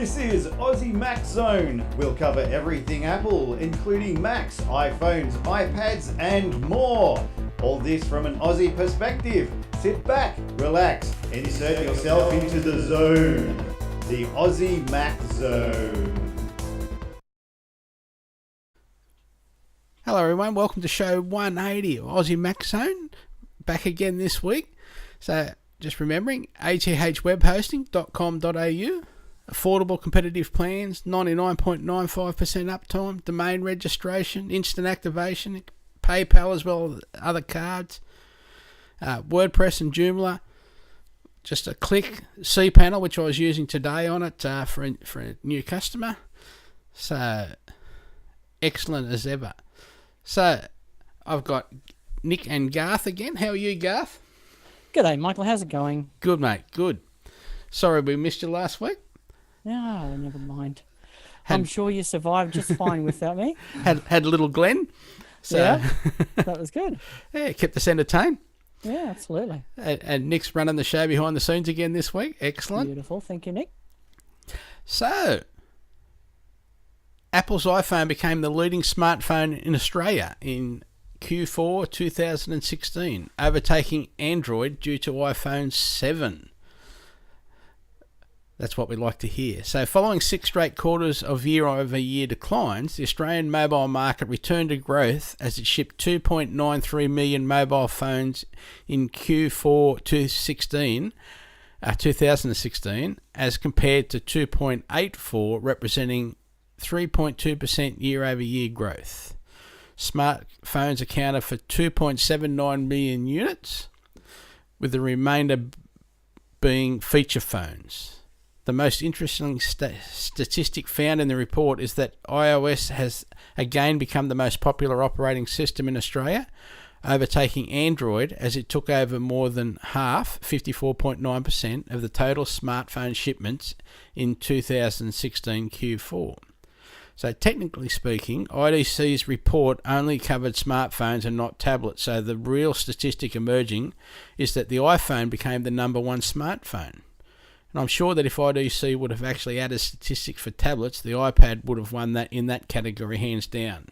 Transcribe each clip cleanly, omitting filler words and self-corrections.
This is Aussie Mac Zone. We'll cover everything Apple, including Macs, iPhones, iPads, and more. All this from an Aussie perspective. Sit back, relax, and insert yourself into the zone. The Aussie Mac Zone. Hello everyone, welcome to show 180 of Aussie Mac Zone. Back again this week. So just remembering, athwebhosting.com.au. Affordable competitive plans, 99.95% uptime, domain registration, instant activation, PayPal as well as other cards, WordPress and Joomla. Just a click, cPanel, which I was using today on it for a new customer. So excellent as ever. So I've got Nick and Garth again. How are you, Garth? G'day, Michael. How's it going? Good, mate. Good. Sorry we missed you last week. No, never mind. I'm sure you survived just fine without me. Had little Glenn. So, yeah, that was good. Yeah, kept us entertained. Yeah, absolutely. And Nick's running the show behind the scenes again this week. Excellent. Beautiful. Thank you, Nick. So, Apple's iPhone became the leading smartphone in Australia in Q4 2016, overtaking Android due to iPhone 7. That's what we like to hear. So following 6 straight quarters of year-over-year declines, the Australian mobile market returned to growth as it shipped 2.93 million mobile phones in Q4 2016, as compared to 2.84, representing 3.2% year-over-year growth. Smartphones accounted for 2.79 million units, with the remainder being feature phones. The most interesting statistic found in the report is that iOS has again become the most popular operating system in Australia, overtaking Android as it took over more than half, 54.9%, of the total smartphone shipments in 2016 Q4. So technically speaking, IDC's report only covered smartphones and not tablets, so the real statistic emerging is that the iPhone became the number one smartphone. And I'm sure that if IDC would have actually added statistics for tablets, the iPad would have won that in that category hands down.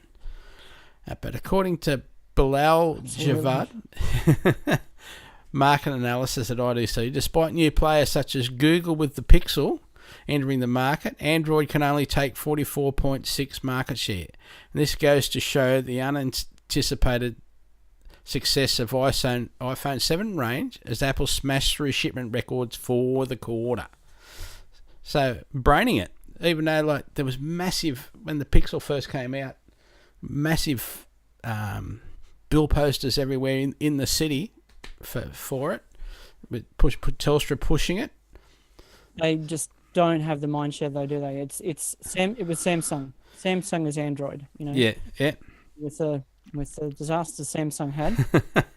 But according to Bilal Javad, market analysis at IDC, despite new players such as Google with the Pixel entering the market, Android can only take 44.6% market share. And this goes to show the unanticipated success of iPhone 7 range as Apple smashed through shipment records for the quarter. So, braining it, even though there was massive, when the Pixel first came out, massive bill posters everywhere in the city for it, with Telstra pushing it. They just don't have the mind share though, do they? It was Samsung. Samsung is Android, you know. Yeah. With the disaster Samsung had,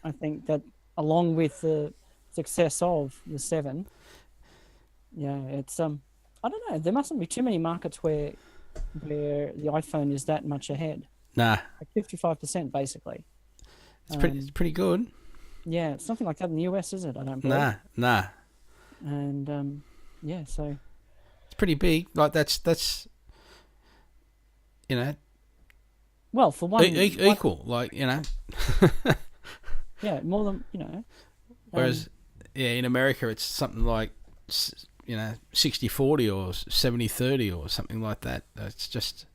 I think that along with the success of the 7, it's I don't know. There mustn't be too many markets where the iPhone is that much ahead. Nah, like 55% basically. It's pretty good. Yeah, it's something like that in the US, is it? I don't believe. Nah. And so it's pretty big. Like that's you know. Well, for one, equal, like, you know. Yeah, more than, you know. Whereas, in America, it's something like, 60-40 or 70-30 or something like that. It's just.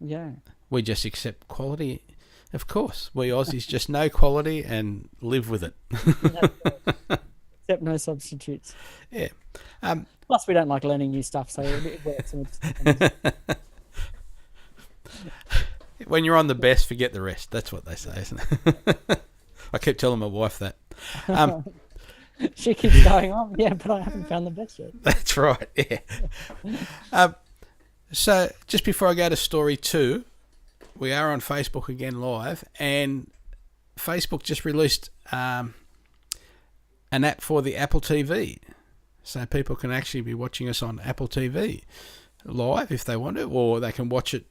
Yeah. We just accept quality. Of course, we Aussies just know quality and live with it. Except no substitutes. Yeah. Plus, we don't like learning new stuff, so it works. When you're on the best, forget the rest. That's what they say, isn't it? I keep telling my wife that. She keeps going on, but I haven't found the best yet. That's right, yeah. So, just before I go to story 2, we are on Facebook again live, and Facebook just released an app for the Apple TV. So people can actually be watching us on Apple TV live if they want to, or they can watch it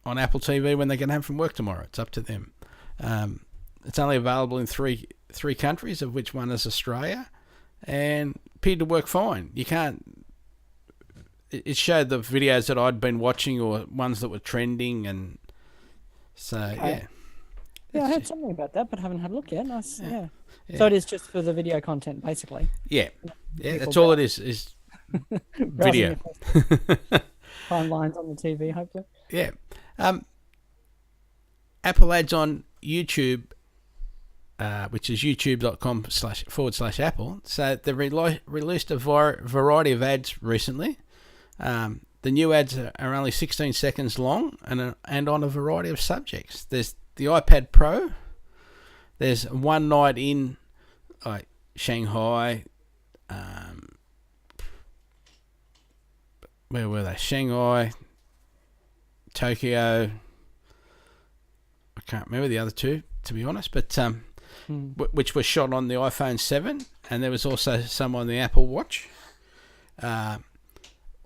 on Apple TV when they get home from work tomorrow. It's up to them. It's only available in three countries, of which one is Australia, and appeared to work fine. You can't it showed the videos that I'd been watching or ones that were trending, and so Okay. yeah, I heard something about that, but haven't had a look yet. Nice. Yeah. Yeah. So it is just for the video content, basically. yeah. People That's all it is browsing video. across timelines on the TV, hopefully. Yeah. Apple ads on YouTube, which is youtube.com//Apple. So they've released a variety of ads recently. The new ads are only 16 seconds long and on a variety of subjects. There's the iPad Pro. There's one night in Shanghai. Where were they? Shanghai, Tokyo. I can't remember the other two, to be honest, but which was shot on the iPhone 7, and there was also some on the Apple Watch.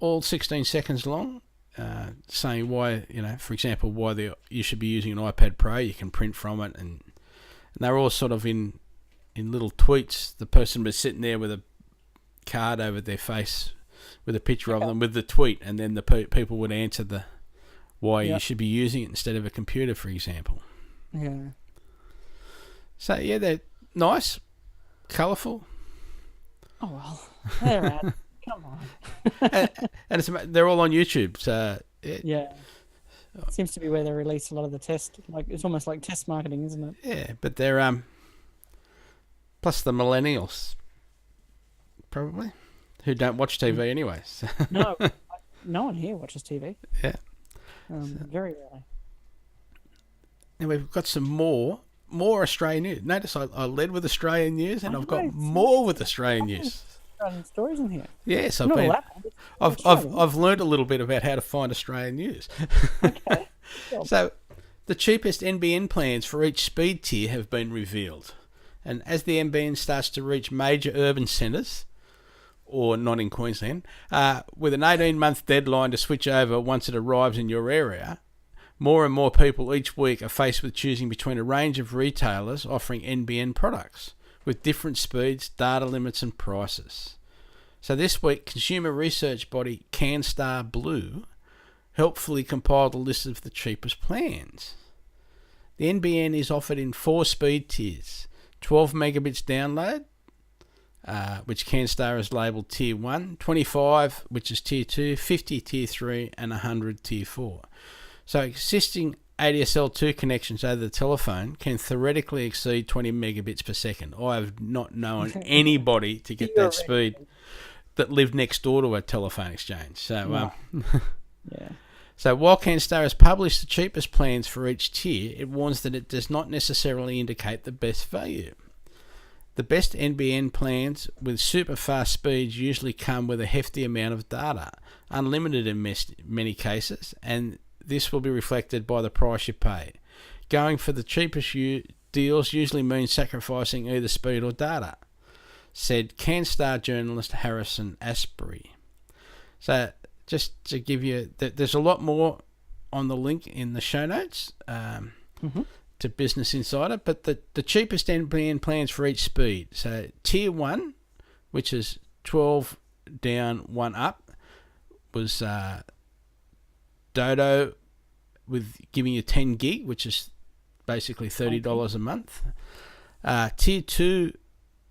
All 16 seconds long, saying why, for example, why you should be using an iPad Pro. You can print from it, and they're all sort of in little tweets. The person was sitting there with a card over their face with a picture of them with the tweet, and then the people would answer the why you should be using it instead of a computer, for example. Yeah. So yeah, they're nice, colourful. Oh well, they're ad. Come on. and they're all on YouTube. So yeah. It seems to be where they release a lot of the test. Like it's almost like test marketing, isn't it? Yeah, but they're plus the millennials probably who don't watch TV anyway. So. No, no one here watches TV. Yeah. Very rarely. And we've got some more Australian news. Notice I led with Australian news, and I've got Nice. more with Australian news. Australian stories in here. Yes, Not all Apple, I've learned a little bit about how to find Australian news. Okay. So, the cheapest NBN plans for each speed tier have been revealed, and as the NBN starts to reach major urban centres, or not in Queensland, with an 18-month deadline to switch over once it arrives in your area, more and more people each week are faced with choosing between a range of retailers offering NBN products with different speeds, data limits and prices. So this week, consumer research body CanStar Blue helpfully compiled a list of the cheapest plans. The NBN is offered in 4 speed tiers: 12 megabits download, which CanStar has labelled Tier 1, 25, which is Tier 2, 50 Tier 3, and 100 Tier 4. So existing ADSL2 connections over the telephone can theoretically exceed 20 megabits per second. I have not known anybody to get that speed that lived next door to a telephone exchange. So, yeah. So while CanStar has published the cheapest plans for each tier, it warns that it does not necessarily indicate the best value. The best NBN plans with super fast speeds usually come with a hefty amount of data, unlimited in many cases, and this will be reflected by the price you pay. Going for the cheapest deals usually means sacrificing either speed or data, said CanStar journalist Harrison Asprey. So just to give you, there's a lot more on the link in the show notes to Business Insider, but the cheapest NBN plans for each speed. So Tier 1, which is 12 down, 1 up, was Dodo with giving you 10 gig, which is basically $30 a month. Tier 2,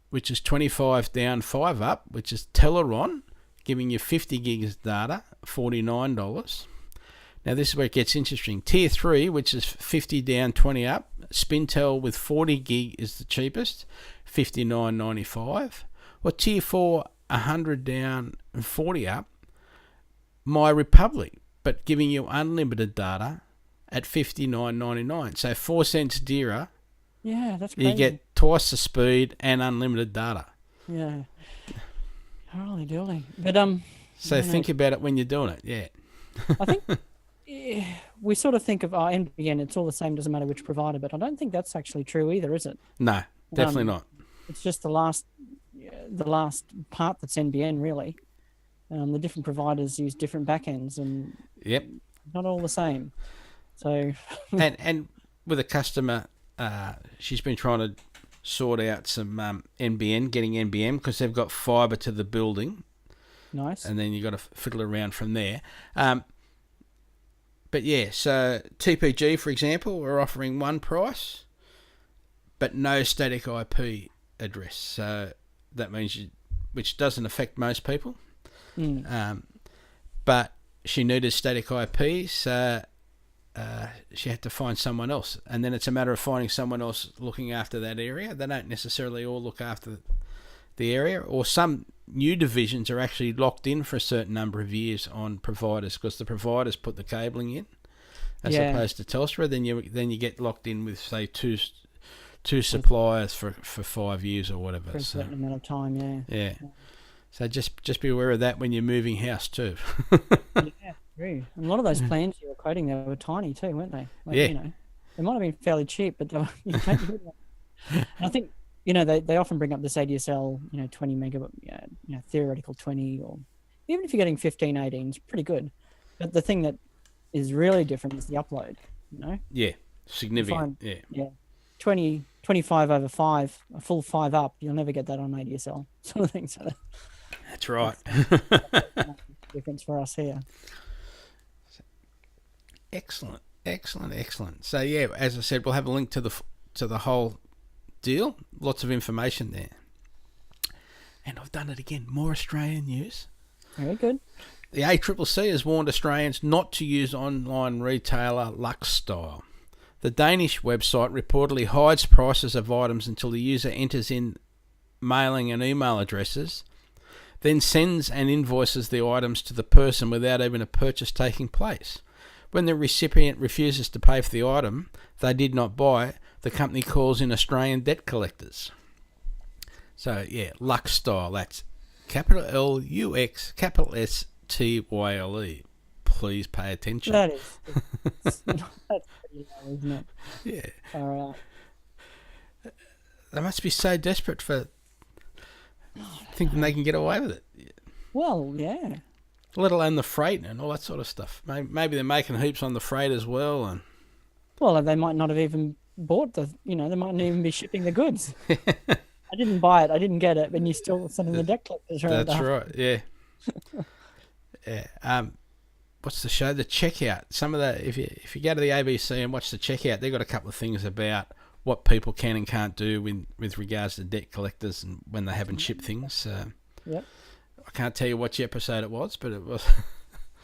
which is 25 down, 5 up, which is Teleron, giving you 50 gigs of data, $49. Now this is where it gets interesting. Tier 3, which is 50 down, 20 up, Spintel with 40 gig is the cheapest, $59.95. Or Tier 4, 100 down and 40 up, My Republic, but giving you unlimited data at $59.99. So 4 cents dearer. Yeah, that's crazy. You get twice the speed and unlimited data. Yeah. Holy dooly. But So think about it when you're doing it. Yeah. I think we sort of think of NBN, it's all the same, doesn't matter which provider, but I don't think that's actually true either, is it? No, definitely not. It's just the last part that's NBN, really. The different providers use different backends, and Yep. not all the same. So and with a customer, she's been trying to sort out some NBN, getting NBN, because they've got fibre to the building. Nice. And then you got to fiddle around from there. But yeah, so TPG, for example, are offering one price, but no static IP address. So that means which doesn't affect most people. But she needed static IP, so she had to find someone else. And then it's a matter of finding someone else looking after that area. They don't necessarily all look after the area, or some new divisions are actually locked in for a certain number of years on providers because the providers put the cabling in as opposed to Telstra. Then you get locked in with, say, two suppliers for 5 years or whatever. For a certain amount of time, yeah. So just be aware of that when you're moving house too. Yeah, true. And a lot of those plans you were quoting, they were tiny too, weren't they? Like, yeah. You know, they might have been fairly cheap, but they were, and I think, you know, they often bring up this ADSL, 20 megabit, theoretical 20, or even if you're getting 15, 18, it's pretty good. But the thing that is really different is the upload, Yeah, significant, Yeah. 20, 25 over 5, a full 5 up, you'll never get that on ADSL sort of thing. So that's right. That's difference for us here. Excellent. So yeah, as I said, we'll have a link to the whole deal. Lots of information there. And I've done it again. More Australian news. Very good. The ACCC has warned Australians not to use online retailer Luxe Style. The Danish website reportedly hides prices of items until the user enters in mailing and email addresses, then sends and invoices the items to the person without even a purchase taking place. When the recipient refuses to pay for the item they did not buy, the company calls in Australian debt collectors. So yeah, Luxe Style, that's capital Lux, capital STYLE. Please pay attention. That is. That's pretty low, isn't it? Yeah. All right. They must be so desperate for thinking they can get away with it. Well, yeah. Let alone the freight and all that sort of stuff. Maybe they're making heaps on the freight as well. And well, they might not have even bought they might not even be shipping the goods. I didn't buy it, I didn't get it, but you're still sending the debt collectors around. That's right, yeah. Yeah. What's the show? The Checkout. Some of the if you go to the ABC and watch the Checkout, they've got a couple of things about what people can and can't do with regards to debt collectors and when they haven't shipped things. Yep. I can't tell you which episode it was, but it was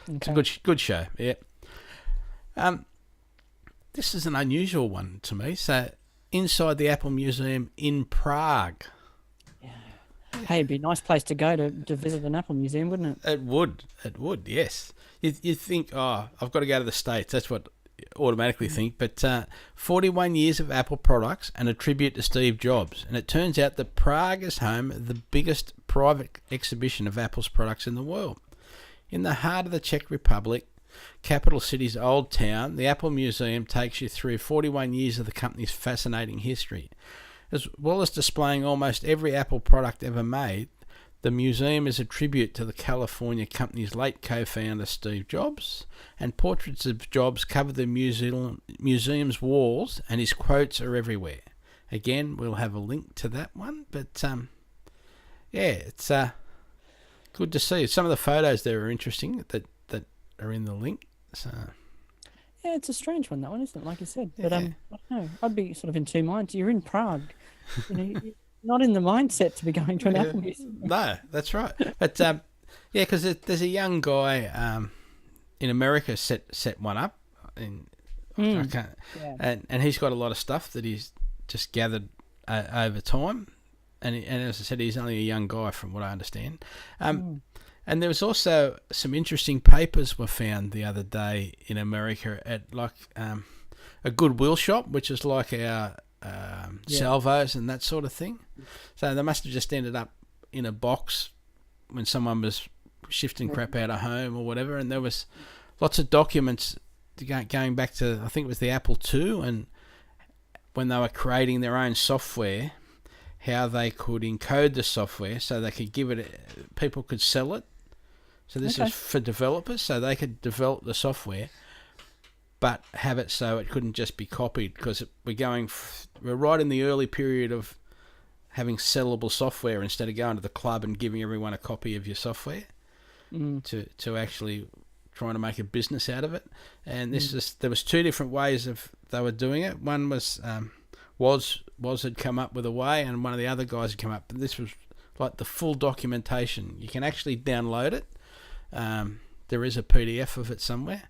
it's Okay. a good show. Yeah. This is an unusual one to me. So inside the Apple Museum in Prague. Hey, it'd be a nice place to go to visit an Apple museum, wouldn't it? It would, yes. You'd think, oh, I've got to go to the States. That's what you automatically think. But 41 years of Apple products and a tribute to Steve Jobs. And it turns out that Prague is home of the biggest private exhibition of Apple's products in the world. In the heart of the Czech Republic, capital city's old town, the Apple Museum takes you through 41 years of the company's fascinating history. As well as displaying almost every Apple product ever made, the museum is a tribute to the California company's late co-founder Steve Jobs, and portraits of Jobs cover the museum's walls, and his quotes are everywhere. Again, we'll have a link to that one, but yeah, it's good to see. Some of the photos there are interesting that are in the link. So Yeah, it's a strange one, that one, isn't it? Like you said. But Yeah. I don't know. I'd be sort of in two minds. You're in Prague. You're not in the mindset to be going to an Apple museum. No, that's right. But yeah, because there's a young guy in America set one up, and I can't, Yeah. and he's got a lot of stuff that he's just gathered over time, and as I said, he's only a young guy from what I understand. And there was also some interesting papers were found the other day in America at like a Goodwill shop, which is like our salvos and that sort of thing. So they must have just ended up in a box when someone was shifting crap out of home or whatever. And there was lots of documents going back to, I think it was the Apple II, and when they were creating their own software, how they could encode the software so they could give it, people could sell it. So this is for developers, so they could develop the software, but have it so it couldn't just be copied, because we're right in the early period of having sellable software instead of going to the club and giving everyone a copy of your software. to actually trying to make a business out of it. And there was two different ways of they were doing it. One was had come up with a way, and one of the other guys had come up. But this was like the full documentation. You can actually download it. There is a PDF of it somewhere.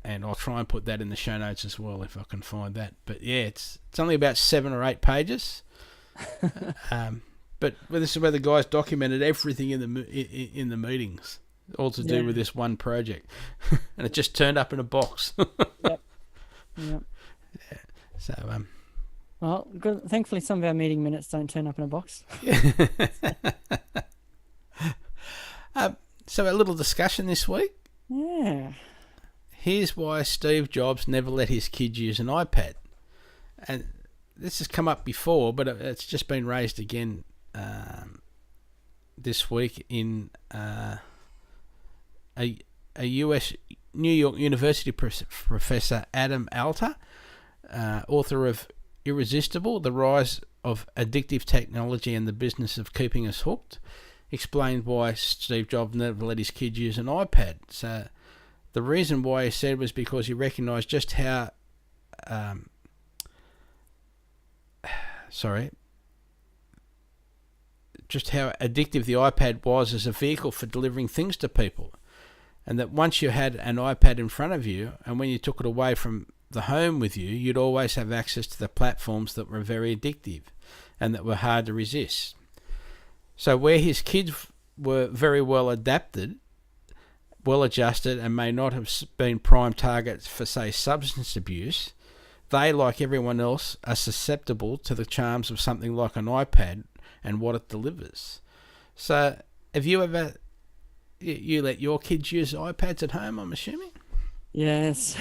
And I'll try and put that in the show notes as well if I can find that. But yeah, it's only about 7 or 8 pages. But this is where the guys documented everything in the meetings, all to do with this one project, and it just turned up in a box. Yep. Yeah. So well, good. Thankfully, some of our meeting minutes don't turn up in a box. So a little discussion this week. Yeah. Here's why Steve Jobs never let his kids use an iPad. And this has come up before, but it's just been raised again this week in a US New York University professor, Adam Alter, author of Irresistible, The Rise of Addictive Technology and the Business of Keeping Us Hooked, explained why Steve Jobs never let his kids use an iPad. So the reason why he said was because he recognised just how addictive the iPad was as a vehicle for delivering things to people, and that once you had an iPad in front of you, and when you took it away from the home with you, you'd always have access to the platforms that were very addictive and that were hard to resist. So where his kids were very well adapted, well adjusted, and may not have been prime targets for, say, substance abuse, they, like everyone else, are susceptible to the charms of something like an iPad and what it delivers. So have you ever... You let your kids use iPads at home, I'm assuming? Yes.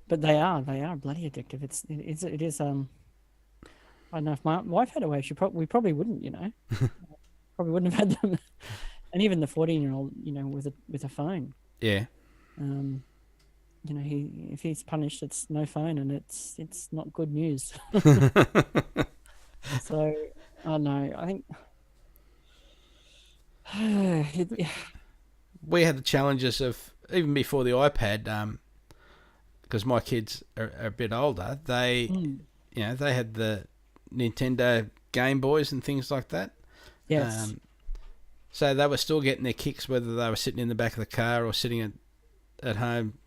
But they are bloody addictive. It is I don't know, if my wife had a way, we probably wouldn't, probably wouldn't have had them. And even the 14-year-old, with a phone. Yeah. If he's punished, it's no phone, and it's not good news. So, I don't know. I think we had the challenges of, even before the iPad, because my kids are a bit older, they had the Nintendo Game Boys and things like that. Yes. So they were still getting their kicks, whether they were sitting in the back of the car or sitting at home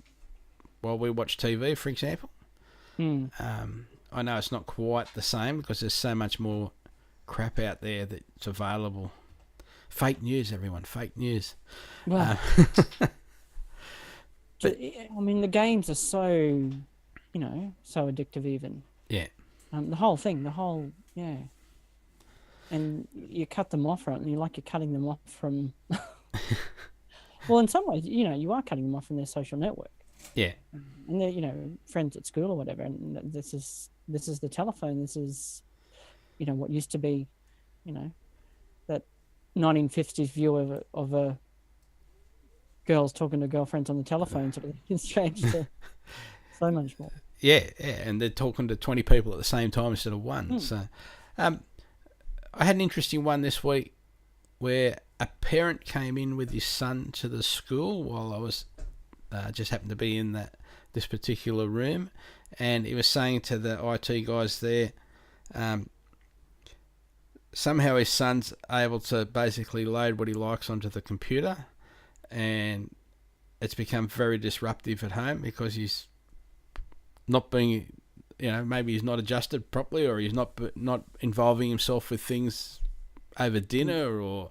while we watched TV, for example. I know it's not quite the same because there's so much more crap out there that's available. Fake news, everyone. Fake news. Well, but the games are so, so addictive even. Yeah. The whole thing, and you cut them off, right? And you're cutting them off from... Well, in some ways, you are cutting them off from their social network. Yeah. And they're, friends at school or whatever. And this is the telephone. This is, what used to be, that 1950s view of a girls talking to girlfriends on the telephone sort of thing. It's changed to so much more. Yeah, and they're talking to 20 people at the same time instead of one. So, I had an interesting one this week where a parent came in with his son to the school while I was just happened to be in this particular room, and he was saying to the IT guys there, somehow his son's able to basically load what he likes onto the computer, and it's become very disruptive at home because he's not being, maybe he's not adjusted properly, or he's not involving himself with things over dinner, or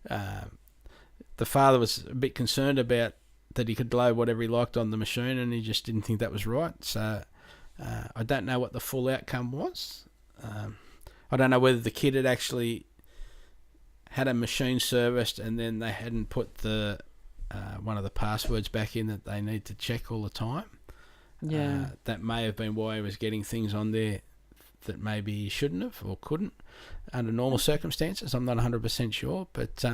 the father was a bit concerned about that he could load whatever he liked on the machine, and he just didn't think that was right. So I don't know what the full outcome was. I don't know whether the kid had actually had a machine serviced and then they hadn't put the one of the passwords back in that they need to check all the time. Yeah. That may have been why he was getting things on there that maybe he shouldn't have or couldn't under normal circumstances. I'm not 100% sure, but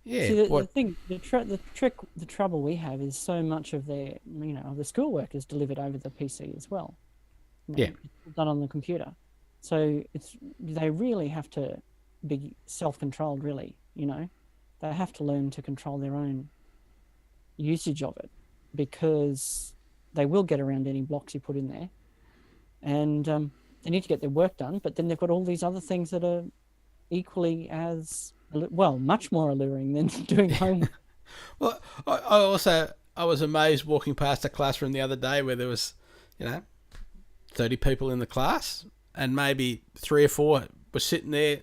yeah. See, the trouble we have is so much of their, the schoolwork is delivered over the PC as well. Yeah. Done on the computer. So they really have to be self-controlled, really. They have to learn to control their own usage of it, because they will get around any blocks you put in there, and they need to get their work done. But then they've got all these other things that are equally as much more alluring than doing homework. Well, I was amazed walking past a classroom the other day where there was, 30 people in the class, and maybe 3 or 4 were sitting there,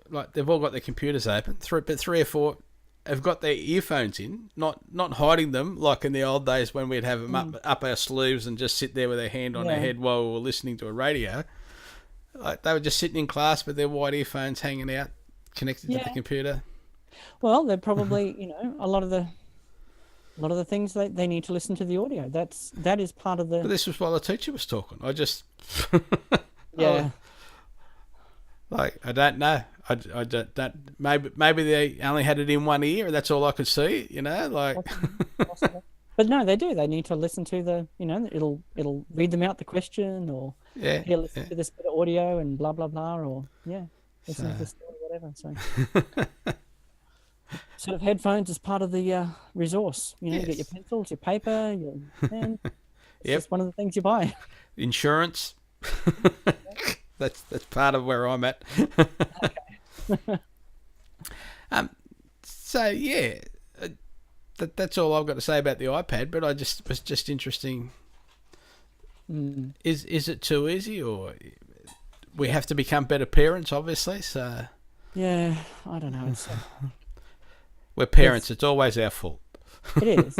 like they've all got their computers open. But 3 or 4 have got their earphones in, not hiding them like in the old days when we'd have them up our sleeves and just sit there with their hand on their head while we were listening to a radio. Like they were just sitting in class with their white earphones hanging out, connected to the computer. Well, they're probably, a lot of the things they need to listen to the audio. That is part of the. But this was while the teacher was talking. I just. Yeah. I don't know. I don't. Maybe they only had it in one ear, and that's all I could see. Possible. But no, they do. They need to listen to the. It'll read them out the question, or listen to this bit of audio and blah blah blah, or listen to the story, whatever. So. Sort of headphones is part of the resource. You get your pencils, your paper, your pen. It's just one of the things you buy. Insurance. That's part of where I'm at. So yeah, that's all I've got to say about the iPad. But was just interesting. Is it too easy, or we have to become better parents? Obviously, so. Yeah, I don't know. We're parents. It's always our fault. It is.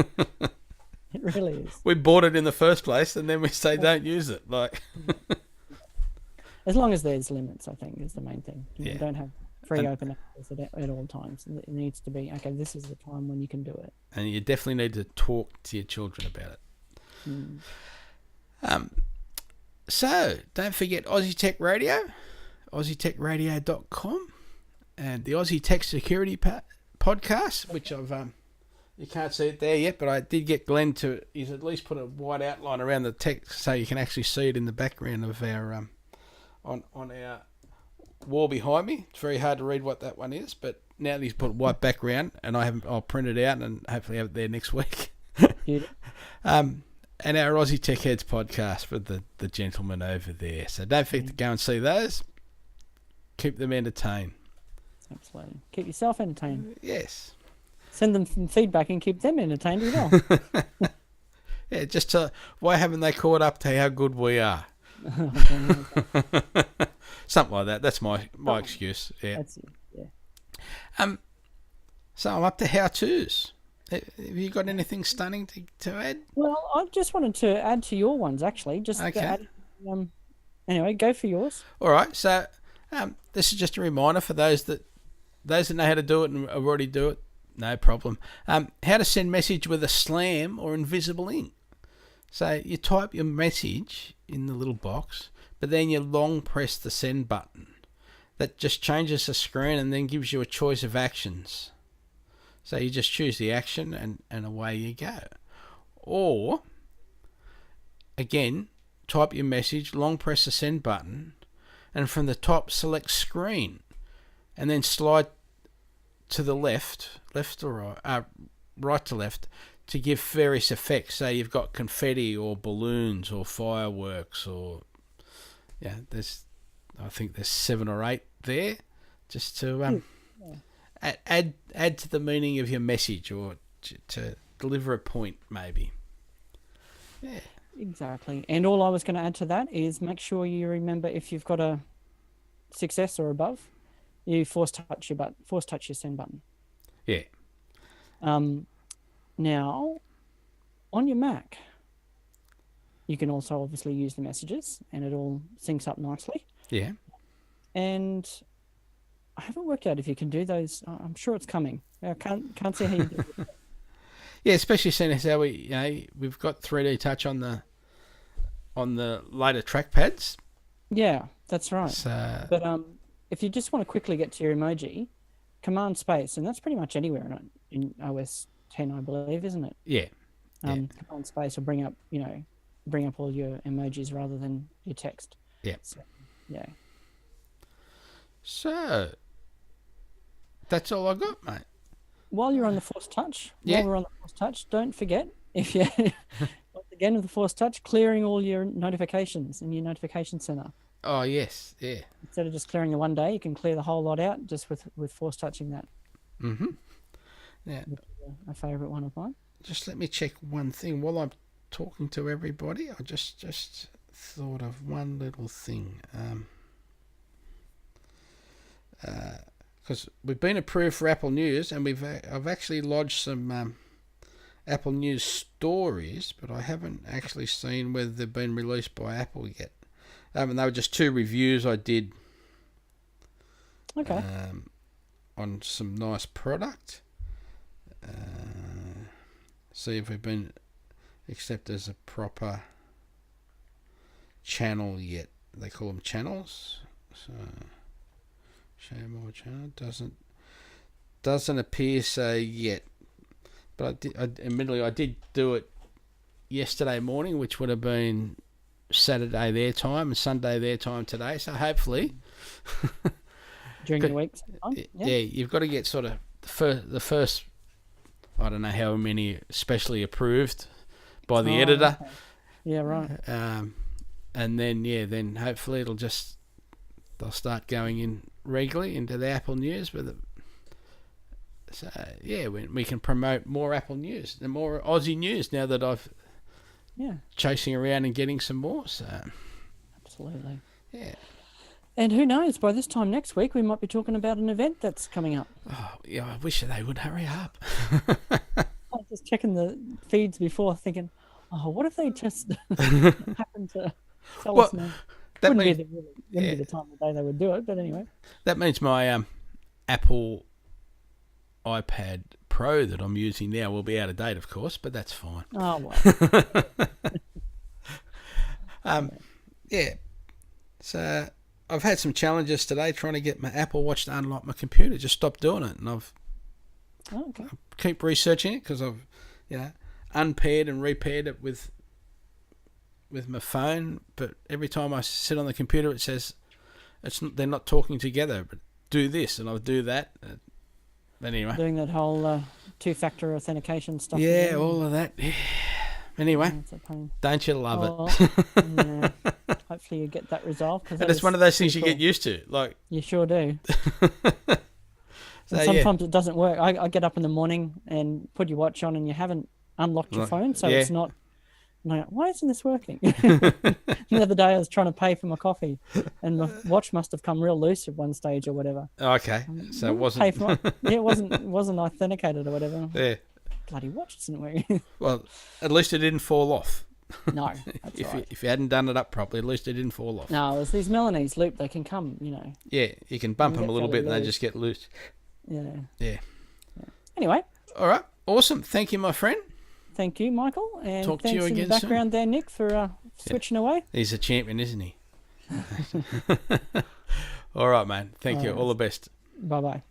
It really is. We bought it in the first place, and then we say don't use it. As long as there's limits, I think, is the main thing. You don't have free open access at all times. It needs to be, okay, this is the time when you can do it. And you definitely need to talk to your children about it. So, don't forget Aussie Tech Radio, AussieTechRadio.com, and the Aussie Tech Security podcast, which I've... You can't see it there yet, but I did get Glenn to at least put a white outline around the text so you can actually see it in the background of our... on our wall behind me. It's very hard to read what that one is, but now that he's put a white background, and I'll print it out and hopefully have it there next week. And our Aussie Tech Heads podcast with the gentleman over there. So don't forget to go and see those. Keep them entertained. Absolutely. Keep yourself entertained. Yes. Send them some feedback and keep them entertained as well. Yeah, just why haven't they caught up to how good we are? Something like that. That's my excuse. Yeah. That's it. Yeah. So I'm up to how-tos. Have you got anything stunning to add? Well, I just wanted to add to your ones, actually. Just to add, anyway, go for yours. All right. So this is just a reminder for those that know how to do it and already do it. No problem. How to send message with a slam or invisible ink. So you type your message in the little box, but then you long press the send button. That just changes the screen and then gives you a choice of actions. So you just choose the action and away you go. Or, again, type your message, long press the send button, and from the top select screen, and then slide to the left or right to left, to give various effects. So you've got confetti or balloons or fireworks or I think there's 7 or 8 there, just to add to the meaning of your message or to deliver a point maybe. Yeah. Exactly. And all I was going to add to that is make sure you remember, if you've got a success or above, you force touch your send button. Yeah. Now, on your Mac, you can also obviously use the messages, and it all syncs up nicely. Yeah. And I haven't worked out if you can do those. I'm sure it's coming. I can't see how you do it. Yeah, especially seeing as how we've got 3D touch on the later trackpads. Yeah, that's right. So... But if you just want to quickly get to your emoji, Command Space, and that's pretty much anywhere in OS 10, I believe, isn't it? Yeah. Command Space will bring up all your emojis rather than your text. Yeah. So, yeah. So That's all I got, mate. While you're on the Force Touch, Yeah. while we're on the Force Touch, don't forget, if you once again with the Force Touch, clearing all your notifications in your notification center. Oh, yes. Yeah. Instead of just clearing the one day, you can clear the whole lot out just with Force Touching that. Mm-hmm. Yeah. Which is a favourite one of mine. Just let me check one thing while I'm talking to everybody. I just thought of one little thing. Because we've been approved for Apple News, and I've actually lodged some Apple News stories, but I haven't actually seen whether they've been released by Apple yet. And they were just 2 reviews I did. Okay. On some nice product. See if we've been accepted as a proper channel yet. They call them channels. So show more channel doesn't appear so yet. But admittedly I did do it yesterday morning, which would have been Saturday their time and Sunday their time today. So hopefully During the week. Yeah, you've got to get sort of the first I don't know how many specially approved by the editor. Okay. Yeah, right. And then hopefully they'll start going in regularly into the Apple News we can promote more Apple News and more Aussie news now that I've chasing around and getting some more. So absolutely. Yeah. And who knows, by this time next week we might be talking about an event that's coming up. Oh, yeah, I wish they would hurry up. I was just checking the feeds before thinking, what if they just happen to tell us now? Wouldn't be the time of day they would do it, but anyway. That means my Apple iPad Pro that I'm using now will be out of date, of course, but that's fine. Oh, well. Yeah. So I've had some challenges today trying to get my Apple Watch to unlock my computer. Just stopped doing it, and I keep researching it because I've unpaired and repaired it with my phone. But every time I sit on the computer, it says they're not talking together. But do this, and I'll do that. Anyway, doing that whole 2-factor authentication stuff. Yeah, again. all of that. Yeah. Anyway, It's a pain. Don't you love it? Yeah. Hopefully you get that resolved. And it's one of those things you get used to. Like you sure do. So, sometimes it doesn't work. I get up in the morning and put your watch on and you haven't unlocked your phone, so it's not. I'm like, why isn't this working? The other day I was trying to pay for my coffee and my watch must have come real loose at one stage or whatever. Okay, so it wasn't. It wasn't authenticated or whatever. Yeah. Bloody watch isn't working. Well, at least it didn't fall off. No, that's right. If you hadn't done it up properly, at least it didn't fall off. No, it's these Milanese loop. They can come, Yeah, you can bump them a little bit and they just get loose. Yeah. Anyway. All right. Awesome. Thank you, my friend. Thank you, Michael. And talk thanks to you again in the background there, Nick, for switching away. He's a champion, isn't he? All right, man. Thank you. All the best. Bye-bye.